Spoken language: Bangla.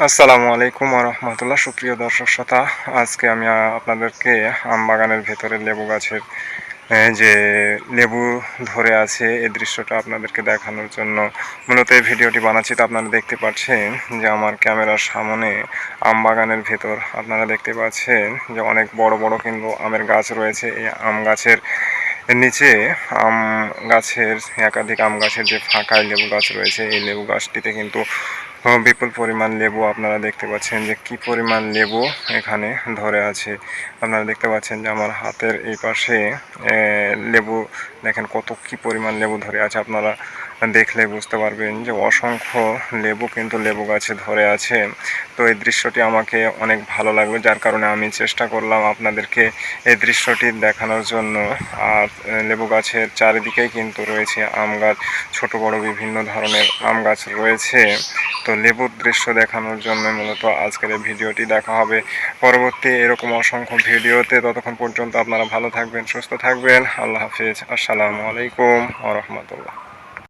আসসালামু আলাইকুম ওয়া রাহমাতুল্লাহ। সুপ্রিয় দর্শক শ্রোতা, আজকে আমি আপনাদেরকে আম বাগানের ভেতরে লেবু গাছের যে লেবু ধরে আছে এই দৃশ্যটা আপনাদেরকে দেখানোর জন্য মূলত এই ভিডিওটি বানাচ্ছি। তো আপনারা দেখতে পাচ্ছেন যে আমার ক্যামেরার সামনে আম বাগানের ভেতর আপনারা দেখতে পাচ্ছেন যে অনেক বড় বড় কিন্তু আমের গাছ রয়েছে। এই আম গাছের নিচে আম গাছের একাধিক আম গাছের যে ফাঁকায় লেবু গাছ রয়েছে, এই লেবু গাছটিতে কিন্তু বিপুল পরিমাণ লেবু আপনারা দেখতে পাচ্ছেন যে কি পরিমাণ লেবু এখানে ধরে আছে। আপনারা দেখতে পাচ্ছেন যে আমার হাতের এই পাশে লেবু দেখেন কত কি পরিমাণ লেবু ধরে আছে। আপনারা দেখলে বুঝতে পারবেন যে অসংখ্য লেবু কিন্তু লেবু গাছে ধরে আছে। তো এই দৃশ্যটি আমাকে অনেক ভালো লাগলো, যার কারণে আমি চেষ্টা করলাম আপনাদেরকে এই দৃশ্যটি দেখানোর জন্য। আর লেবু গাছের চারিদিকেই কিন্তু রয়েছে আম গাছ, ছোট বড় বিভিন্ন ধরনের আম গাছ রয়েছে। তো লেবুর দৃশ্য দেখানোর জন্য মূলত আজকের এই ভিডিওটি দেখা হবে। পরবর্তী এরকম অসংখ্য ভিডিওতে, ততক্ষণ পর্যন্ত আপনারা ভালো থাকবেন, সুস্থ থাকবেন। আল্লাহ হাফিজ। আসসালামু আলাইকুম ওয়া রাহমাতুল্লাহ।